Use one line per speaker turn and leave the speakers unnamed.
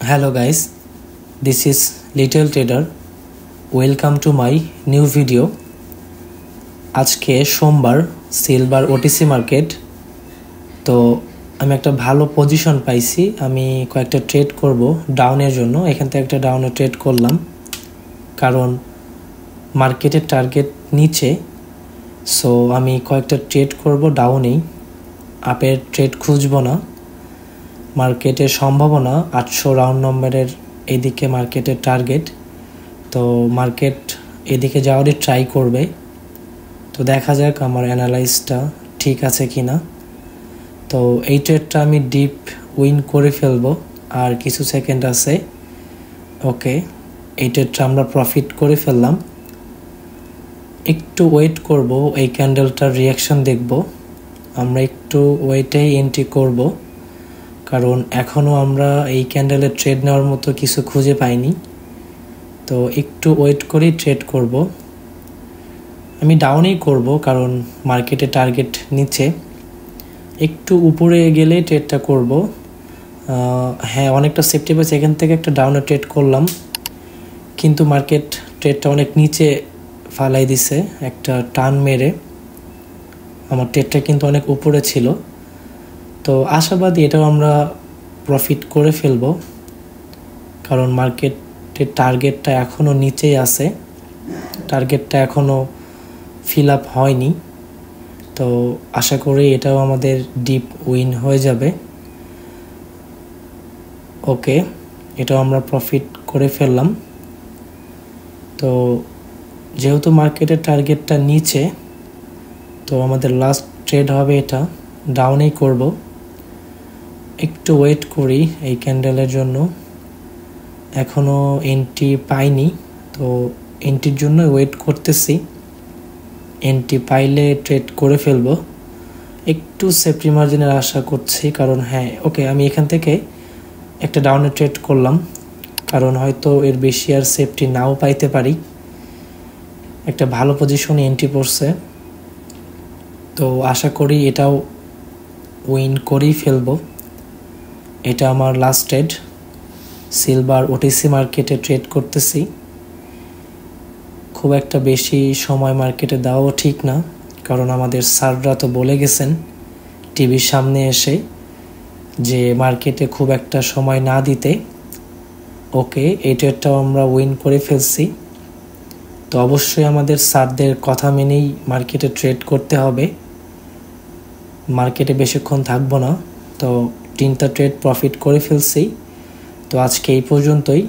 Hello guys, this is Little Trader. Welcome to my new video. আজকে সোমবার silver OTC market. তো আমি একটা ভালো পজিশন পাইছি। আমি কয়েকটা ট্রেড করব ডাউনের জন্য। এখান থেকে একটা ডাউনে ট্রেড করলাম কারণ মার্কেটের টার্গেট নিচে। সো আমি কয়েকটা ট্রেড করব ডাউনেই, আপের ট্রেড খুঁজব না। মার্কেটের সম্ভাবনা 800 রাউন্ড নম্বরের এদিকে মার্কেটের টার্গেট। তো মার্কেট এদিকে যাওয়ারই ট্রাই করবে। তো দেখা যাক আমার অ্যানালাইসটা ঠিক আছে কিনা। তো এই ট্রেডটা আমি ডিপ উইন করে ফেলবো, আর কিছু সেকেন্ড আছে। ওকে, এই ট্রেডটা আমরা প্রফিট করে ফেললাম। একটু ওয়েট করব, এই ক্যান্ডেলটার রিয়াকশন দেখব। আমরা একটু ওয়েটেই এন্ট্রি করব কারণ এখনও আমরা এই ক্যান্ডেলের ট্রেড নেওয়ার মতো কিছু খুঁজে পাইনি। তো একটু ওয়েট করেই ট্রেড করব। আমি ডাউনেই করব কারণ মার্কেটে টার্গেট নিচে। একটু উপরে গেলে ট্রেডটা করব। হ্যাঁ, অনেকটা সেফটি পেয়েছে। এখান থেকে একটা ডাউনে ট্রেড করলাম, কিন্তু মার্কেট ট্রেডটা অনেক নিচে ফালাই দিছে একটা টান মেরে। আমার ট্রেডটা কিন্তু অনেক উপরে ছিল। তো আশাবাদী এটাও আমরা প্রফিট করে ফেলব কারণ মার্কেটের টার্গেটটা এখনও নিচেই আছে। টার্গেটটা এখনও ফিল আপ হয়নি। তো আশা করি এটাও আমাদের ডিপ উইন হয়ে যাবে। ওকে, এটাও আমরা প্রফিট করে ফেললাম। তো যেহেতু মার্কেটের টার্গেটটা নিচে, তো আমাদের লাস্ট ট্রেড হবে এটা, ডাউনেই করব। একটু ওয়েট করি এই ক্যান্ডেলের জন্য। এখনও এন্ট্রি পাইনি, তো এন্ট্রির জন্য ওয়েট করতেছি। এন্ট্রি পাইলে ট্রেড করে ফেলবো। একটু সেফটি মার্জিনের আশা করছি কারণ হ্যাঁ, ওকে, আমি এখান থেকে একটা ডাউনে ট্রেড করলাম কারণ হয়তো এর বেশি আর সেফটি নাও পাইতে পারি। একটা ভালো পজিশনে এন্ট্রি পড়ছে, তো আশা করি এটাও উইন করেই ফেলবো। এটা আমার লাস্ট ট্রেড। সিলভার ওটিসি মার্কেটে ট্রেড করতেছি। খুব একটা বেশি সময় মার্কেটে দেওয়াও ঠিক না কারণ আমাদের স্যাররা তো বলে গেছেন টিভির সামনে এসে যে মার্কেটে খুব একটা সময় না দিতে। ওকে, এই ট্রেডটাও আমরা উইন করে ফেলছি। তো অবশ্যই আমাদের স্যারদের কথা মেনেই মার্কেটে ট্রেড করতে হবে। মার্কেটে বেশিক্ষণ থাকবো না। তো 3টা ট্রেড প্রফিট করে ফেলছি। তো আজকে এই পর্যন্তই।